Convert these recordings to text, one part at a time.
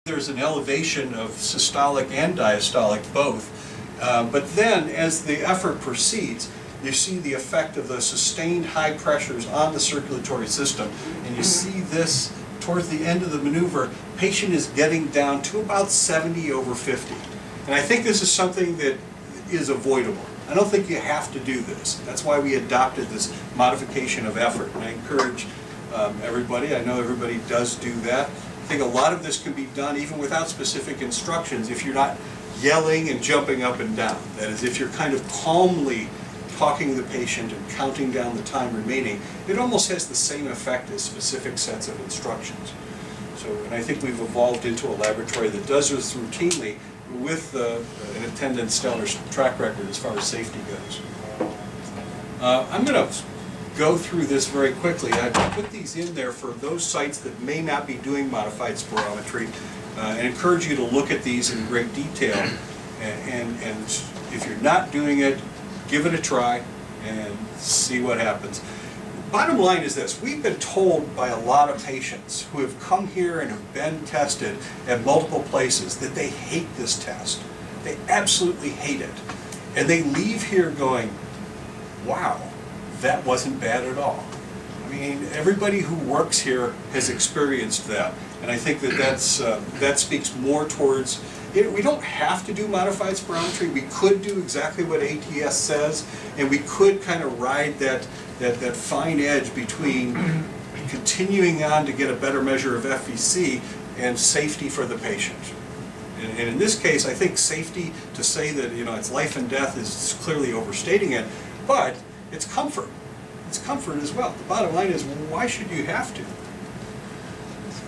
There's an elevation of systolic and diastolic both. But then, as the effort proceeds, you see the effect of the sustained high pressures on the circulatory system. And you see this towards the end of the maneuver, patient is getting down to about 70/50. And I think this is something that is avoidable. I don't think you have to do this. That's why we adopted this modification of effort. And I encourage everybody, I know everybody does do that. I think a lot of this can be done even without specific instructions if you're not yelling and jumping up and down. That is, if you're kind of calmly talking to the patient and counting down the time remaining, it almost has the same effect as specific sets of instructions. So, and I think we've evolved into a laboratory that does this routinely with an attendant stellar track record as far as safety goes. I'm going to go through this very quickly. I put these in there for those sites that may not be doing modified spirometry, and encourage you to look at these in great detail. And if you're not doing it, give it a try and see what happens. Bottom line is this: we've been told by a lot of patients who have come here and have been tested at multiple places that they hate this test. They absolutely hate it. And they leave here going, wow, that wasn't bad at all. I mean, everybody who works here has experienced that. And I think that that speaks more towards, we don't have to do modified spirometry. We could do exactly what ATS says, and we could kind of ride that fine edge between continuing on to get a better measure of FVC and safety for the patient. And in this case, I think safety, to say that it's life and death, is clearly overstating it, but it's comfort. It's comfort as well. The bottom line is, why should you have to?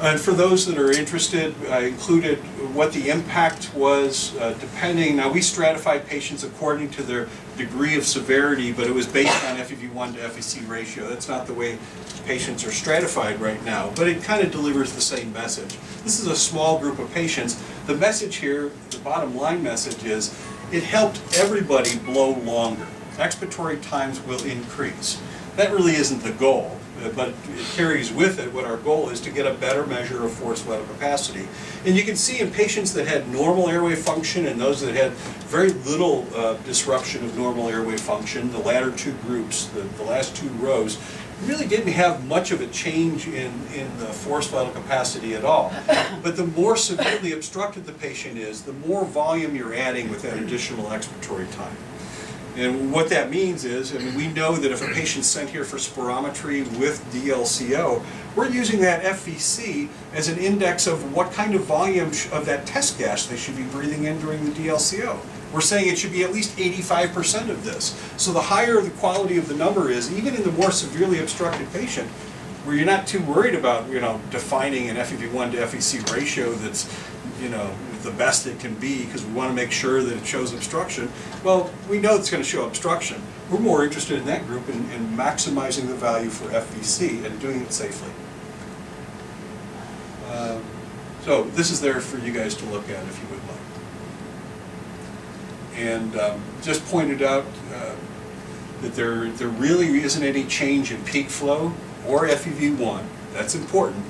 And for those that are interested, I included what the impact was depending. Now, we stratified patients according to their degree of severity, but it was based on FEV1 to FVC ratio. That's not the way patients are stratified right now, but it kind of delivers the same message. This is a small group of patients. The message here, the bottom line message is, it helped everybody blow longer. Expiratory times will increase. That really isn't the goal, but it carries with it what our goal is, to get a better measure of forced vital capacity. And you can see in patients that had normal airway function and those that had very little disruption of normal airway function, the latter two groups, the last two rows, really didn't have much of a change in the forced vital capacity at all. But the more severely obstructed the patient is, the more volume you're adding with that additional expiratory time. And what that means is, I mean, we know that if a patient's sent here for spirometry with DLCO, we're using that FVC as an index of what kind of volume of that test gas they should be breathing in during the DLCO. We're saying it should be at least 85% of this. So the higher the quality of the number is, even in the more severely obstructed patient, where you're not too worried about, defining an FEV1 to FVC ratio that's, the best it can be, because we want to make sure that it shows obstruction. Well, we know it's going to show obstruction. We're more interested in that group in maximizing the value for FVC and doing it safely. So this is there for you guys to look at if you would like. And just pointed out that there really isn't any change in peak flow or FEV1. That's important.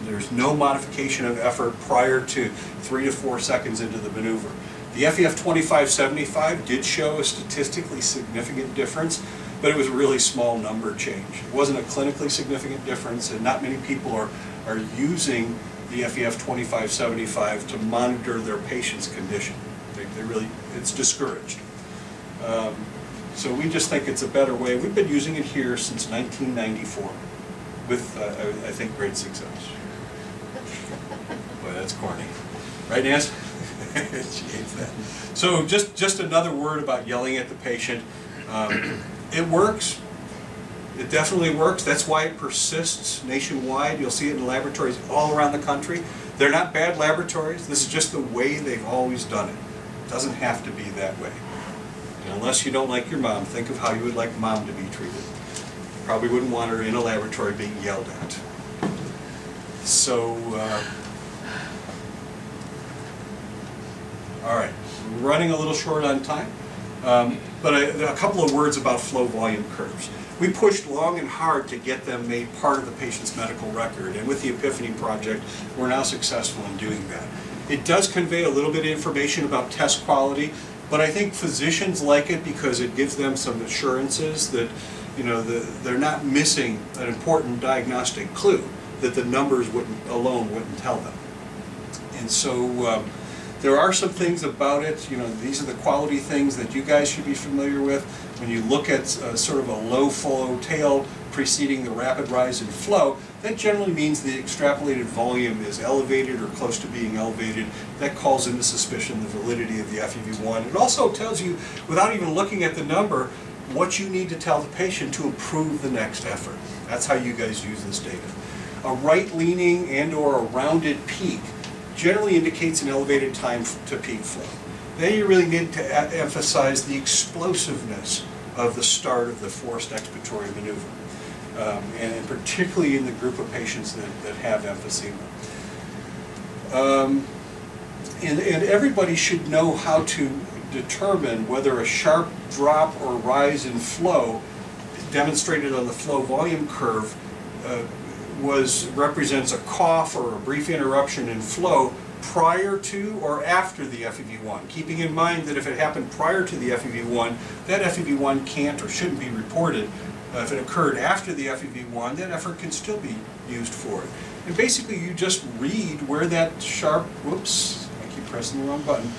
There's no modification of effort prior to 3 to 4 seconds into the maneuver. The FEF 25/75 did show a statistically significant difference, but it was a really small number change. It wasn't a clinically significant difference, and not many people are using the FEF 25/75 to monitor their patient's condition. They really, it's discouraged. So we just think it's a better way. We've been using it here since 1994. With, I think, great success. Boy, that's corny. Right, Nancy? She hates that. So just another word about yelling at the patient. It works. It definitely works. That's why it persists nationwide. You'll see it in laboratories all around the country. They're not bad laboratories. This is just the way they've always done it. It doesn't have to be that way. And unless you don't like your mom, think of how you would like mom to be treated. Probably wouldn't want her in a laboratory being yelled at. So, all right, we're running a little short on time. But a couple of words about flow volume curves. We pushed long and hard to get them made part of the patient's medical record, and with the Epiphany project, we're now successful in doing that. It does convey a little bit of information about test quality, but I think physicians like it because it gives them some assurances that, you know, they're not missing an important diagnostic clue that the numbers alone wouldn't tell them. And so there are some things about it, you know, these are the quality things that you guys should be familiar with. When you look at sort of a low flow tail preceding the rapid rise in flow, that generally means the extrapolated volume is elevated or close to being elevated. That calls into suspicion the validity of the FEV1. It also tells you, without even looking at the number, what you need to tell the patient to improve the next effort. That's how you guys use this data. A right-leaning and or a rounded peak generally indicates an elevated time to peak flow. Then you really need to emphasize the explosiveness of the start of the forced expiratory maneuver, and particularly in the group of patients that have emphysema. And everybody should know how to determine whether a sharp drop or rise in flow demonstrated on the flow volume curve represents a cough or a brief interruption in flow prior to or after the FEV1, keeping in mind that if it happened prior to the FEV1, that FEV1 can't or shouldn't be reported. If it occurred after the FEV1, that effort can still be used for it. And basically you just read where that sharp, whoops, I keep pressing the wrong button,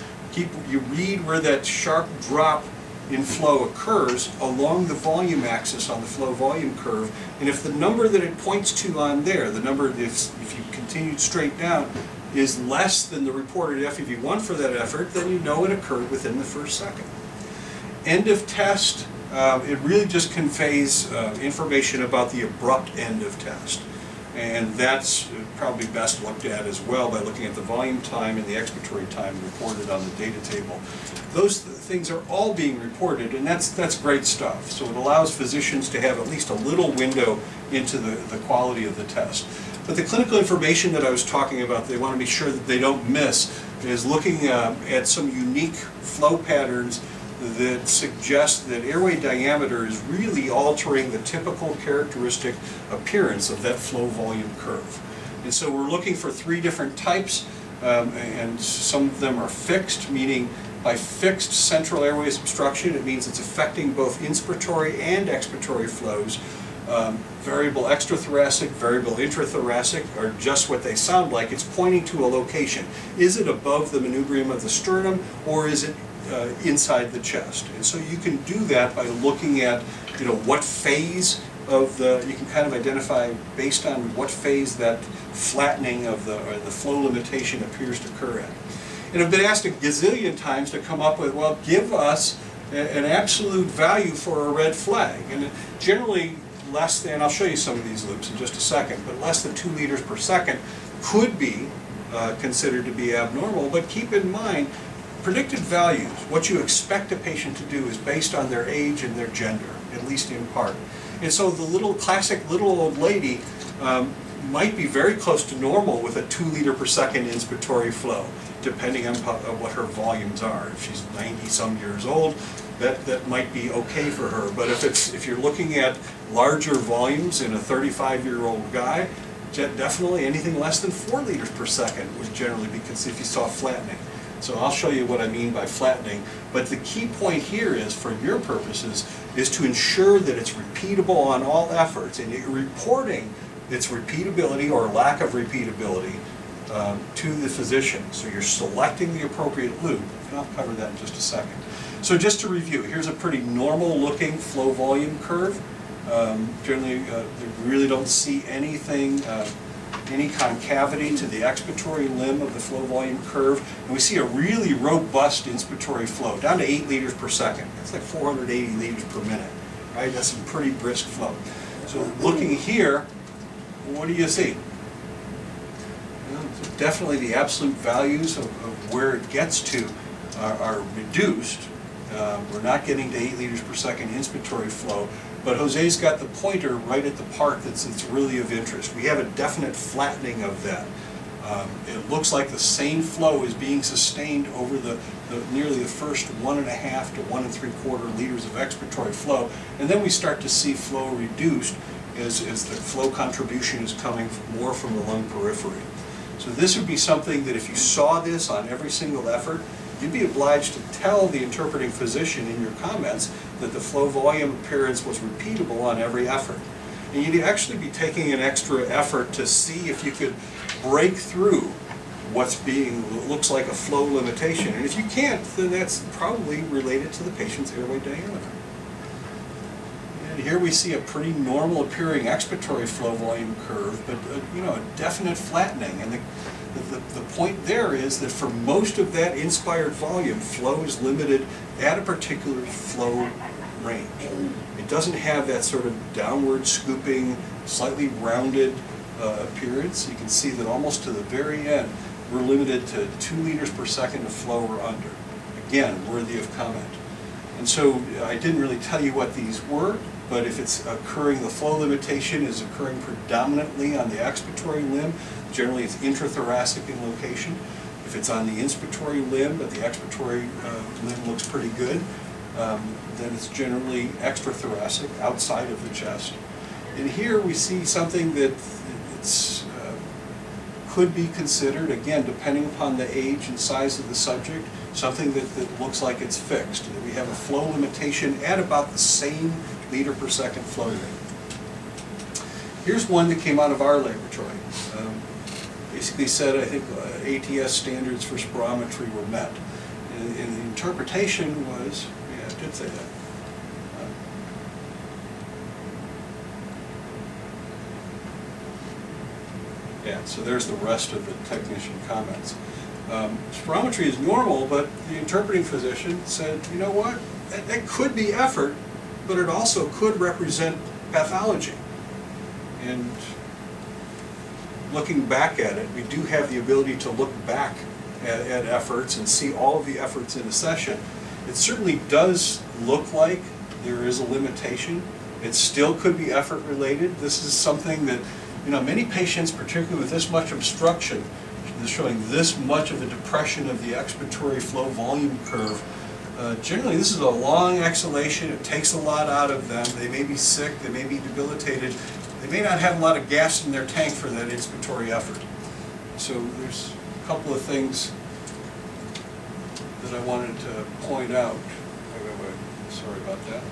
you read where that sharp drop in flow occurs along the volume axis on the flow volume curve, and if the number that it points to on there, the number if you continued straight down, is less than the reported FEV1 for that effort, then you know it occurred within the first second. End of test, it really just conveys information about the abrupt end of test. And that's probably best looked at as well by looking at the volume time and the expiratory time reported on the data table. Those things are all being reported, and that's great stuff. So it allows physicians to have at least a little window into the quality of the test. But the clinical information that I was talking about, they want to be sure that they don't miss, is looking at some unique flow patterns that suggest that airway diameter is really altering the typical characteristic appearance of that flow volume curve. And so we're looking for three different types, and some of them are fixed, meaning by fixed central airways obstruction, it means it's affecting both inspiratory and expiratory flows. Variable extrathoracic, variable intrathoracic are just what they sound like. It's pointing to a location. Is it above the manubrium of the sternum, or is it inside the chest? And so you can do that by looking at, you know, what phase of you can kind of identify based on what phase that flattening of the flow limitation appears to occur at. And I've been asked a gazillion times to come up with, well, give us an absolute value for a red flag. And generally less than, I'll show you some of these loops in just a second, but less than 2 liters per second could be considered to be abnormal. But keep in mind, predicted values, what you expect a patient to do, is based on their age and their gender, at least in part. And so the classic little old lady might be very close to normal with a 2 liter per second inspiratory flow, depending on what her volumes are. If she's 90-some years old, that might be okay for her. But if you're looking at larger volumes in a 35-year-old guy, definitely anything less than 4 liters per second would generally be considered if you saw flattening. So I'll show you what I mean by flattening. But the key point here is, for your purposes, is to ensure that it's repeatable on all efforts, and you're reporting its repeatability or lack of repeatability to the physician. So you're selecting the appropriate loop, and I'll cover that in just a second. So just to review, here's a pretty normal looking flow volume curve. Generally, you really don't see anything, any concavity to the expiratory limb of the flow volume curve. And we see a really robust inspiratory flow, down to 8 liters per second. That's like 480 liters per minute, right? That's some pretty brisk flow. So looking here, what do you see? Definitely the absolute values of where it gets to are reduced. We're not getting to 8 liters per second inspiratory flow, but Jose's got the pointer right at the part that's really of interest. We have a definite flattening of that. It looks like the same flow is being sustained over nearly the first 1.5 to 1 3/4 liters of expiratory flow, and then we start to see flow reduced as the flow contribution is coming more from the lung periphery. So this would be something that if you saw this on every single effort, you'd be obliged to tell the interpreting physician in your comments that the flow volume appearance was repeatable on every effort. And you'd actually be taking an extra effort to see if you could break through what looks like a flow limitation. And if you can't, then that's probably related to the patient's airway diameter. And here we see a pretty normal appearing expiratory flow volume curve, but a definite flattening. And the point there is that for most of that inspired volume, flow is limited at a particular flow range. It doesn't have that sort of downward scooping, slightly rounded appearance. You can see that almost to the very end, we're limited to 2 liters per second of flow or under. Again, worthy of comment. And so I didn't really tell you what these were, but if it's occurring, the flow limitation is occurring predominantly on the expiratory limb. Generally, it's intrathoracic in location. If it's on the inspiratory limb, but the expiratory limb looks pretty good, then it's generally extrathoracic, outside of the chest. And here we see something that could be considered, again, depending upon the age and size of the subject, something that looks like it's fixed, that we have a flow limitation at about the same liter per second flow rate. Here's one that came out of our laboratory. Basically said, I think, ATS standards for spirometry were met. And the interpretation was, yeah, it did say that. Yeah, so there's the rest of the technician comments. Spirometry is normal, but the interpreting physician said, you know what, that could be effort, but it also could represent pathology. And looking back at it, we do have the ability to look back at efforts and see all of the efforts in a session. It certainly does look like there is a limitation. It still could be effort related. This is something that, many patients, particularly with this much obstruction, showing this much of a depression of the expiratory flow volume curve, generally this is a long exhalation. It takes a lot out of them. They may be sick, they may be debilitated. They may not have a lot of gas in their tank for that inspiratory effort. So there's a couple of things that I wanted to point out. Wait, sorry about that.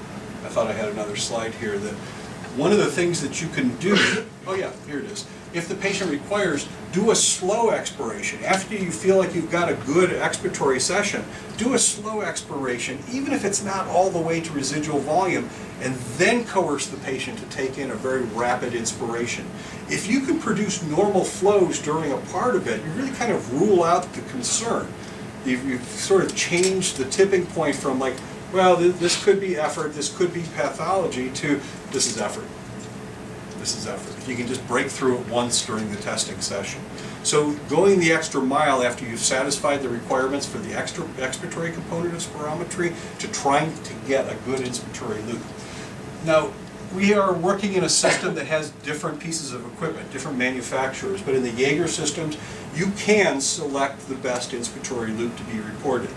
I thought I had another slide here. That one of the things that you can do, oh yeah, here it is. If the patient requires, do a slow expiration. After you feel like you've got a good expiratory session, do a slow expiration, even if it's not all the way to residual volume, and then coerce the patient to take in a very rapid inspiration. If you can produce normal flows during a part of it, you really kind of rule out the concern. You've sort of changed the tipping point from like, well, this could be effort, this could be pathology, to this is effort. This is effort. If you can just break through it once during the testing session. So going the extra mile after you've satisfied the requirements for the expiratory component of spirometry to trying to get a good inspiratory loop. Now, we are working in a system that has different pieces of equipment, different manufacturers, but in the Jaeger systems, you can select the best inspiratory loop to be reported.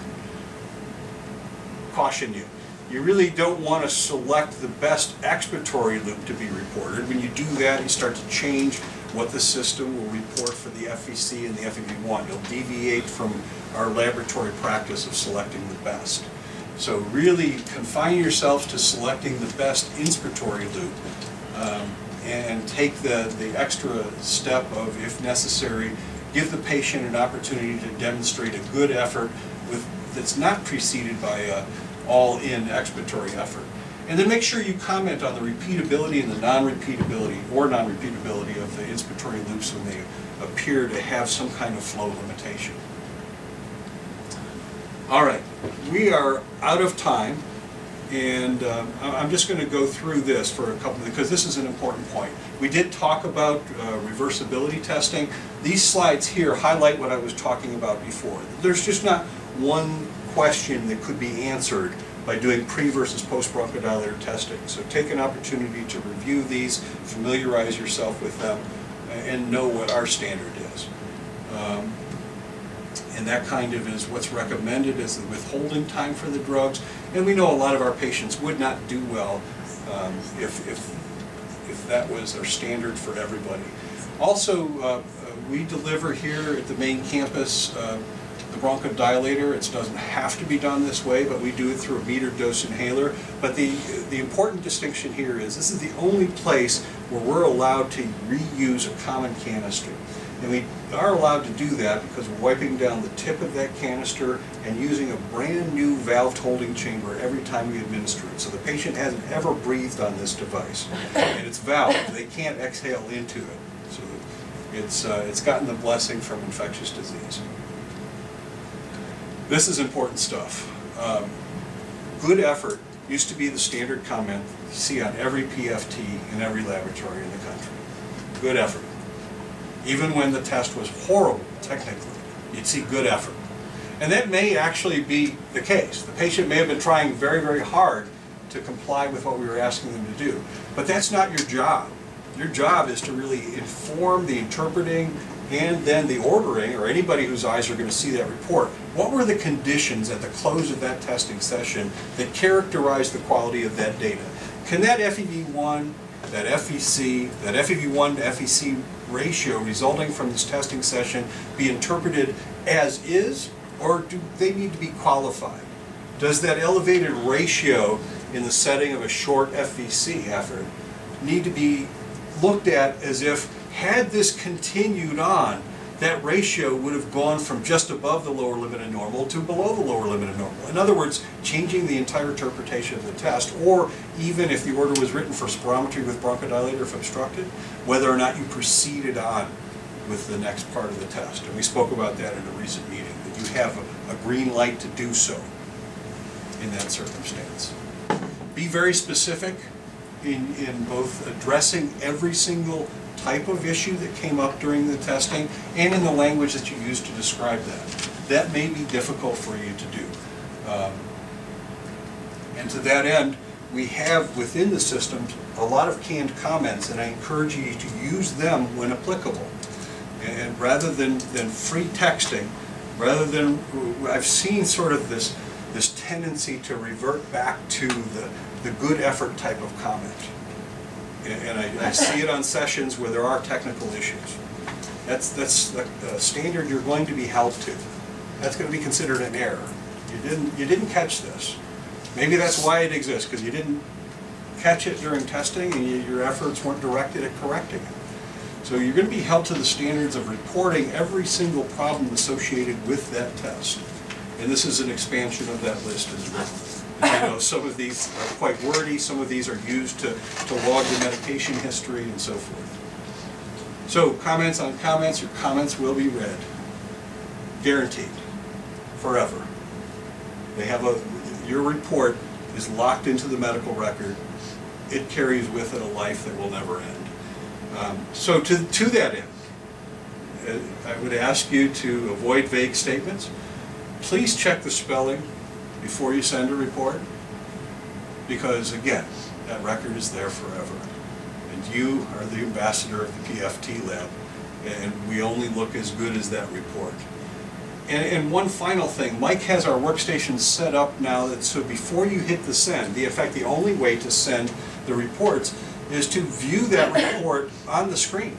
Caution you. You really don't want to select the best expiratory loop to be reported. When you do that, you start to change what the system will report for the FVC and the FEV1. You'll deviate from our laboratory practice of selecting the best. So really confine yourself to selecting the best inspiratory loop and take the extra step of, if necessary, give the patient an opportunity to demonstrate a good effort that's not preceded by a all-in expiratory effort. And then make sure you comment on the repeatability and the non-repeatability of the inspiratory loops when they appear to have some kind of flow limitation. All right, we are out of time, and I'm just going to go through this for a couple, because this is an important point. We did talk about reversibility testing. These slides here highlight what I was talking about before. There's just not one question that could be answered by doing pre versus post bronchodilator testing. So take an opportunity to review these, familiarize yourself with them, and know what our standard is. And that kind of is what's recommended as the withholding time for the drugs. And we know a lot of our patients would not do well if that was our standard for everybody. Also, we deliver here at the main campus the bronchodilator. It doesn't have to be done this way, but we do it through a metered dose inhaler. But the important distinction here is this is the only place where we're allowed to reuse a common canister. And we are allowed to do that because we're wiping down the tip of that canister and using a brand new valved holding chamber every time we administer it. So the patient hasn't ever breathed on this device. And it's valved. They can't exhale into it. So it's gotten the blessing from infectious disease. This is important stuff. Good effort used to be the standard comment you see on every PFT in every laboratory in the country. Good effort. Even when the test was horrible, technically, you'd see good effort. And that may actually be the case. The patient may have been trying very, very hard to comply with what we were asking them to do. But that's not your job. Your job is to really inform the interpreting and then the ordering, or anybody whose eyes are going to see that report. What were the conditions at the close of that testing session that characterized the quality of that data? Can that FEV1, that FEC, that FEV1 to FEC ratio resulting from this testing session be interpreted as is, or do they need to be qualified? Does that elevated ratio in the setting of a short FEC effort need to be looked at as if, had this continued on, that ratio would have gone from just above the lower limit of normal to below the lower limit of normal? In other words, changing the entire interpretation of the test, or even if the order was written for spirometry with bronchodilator if obstructed, whether or not you proceeded on with the next part of the test. And we spoke about that in a recent meeting, that you have a green light to do so in that circumstance. Be very specific in both addressing every single type of issue that came up during the testing and in the language that you use to describe that. That may be difficult for you to do. And to that end, we have within the system a lot of canned comments, and I encourage you to use them when applicable. And rather than free texting, rather than, I've seen sort of this tendency to revert back to the good effort type of comment. And I see it on sessions where there are technical issues. That's the standard you're going to be held to. That's going to be considered an error. You didn't catch this. Maybe that's why it exists, because you didn't catch it during testing and your efforts weren't directed at correcting it. So you're going to be held to the standards of reporting every single problem associated with that test. And this is an expansion of that list as well. You know, some of these are quite wordy, some of these are used to log the medication history and so forth. So comments on comments, your comments will be read. Guaranteed. Forever. They have your report is locked into the medical record. It carries with it a life that will never end. So to that end, I would ask you to avoid vague statements. Please check the spelling before you send a report, because again, that record is there forever. And you are the ambassador of the PFT lab, and we only look as good as that report. And one final thing, Mike has our workstation set up now that so before you hit the send, in fact the only way to send the reports is to view that report on the screen.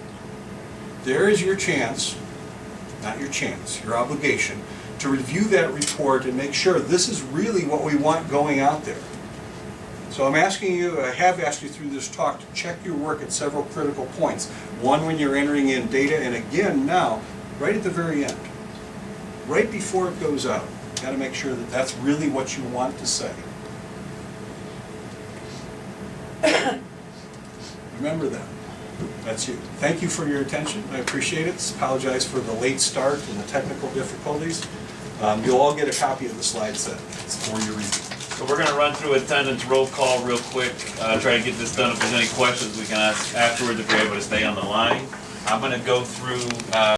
There is your chance, not your chance, your obligation, to review that report and make sure this is really what we want going out there. So I'm asking you, I have asked you through this talk to check your work at several critical points. One, when you're entering in data, and again now, right at the very end. Right before it goes out. You've got to make sure that that's really what you want to say. Remember that. That's you. Thank you for your attention. I appreciate it. Apologize for the late start and the technical difficulties. You'll all get a copy of the slide set. It's for your review. So we're going to run through attendance roll call real quick. Try to get this done. If there's any questions, we can ask afterwards if you're able to stay on the line. I'm going to go through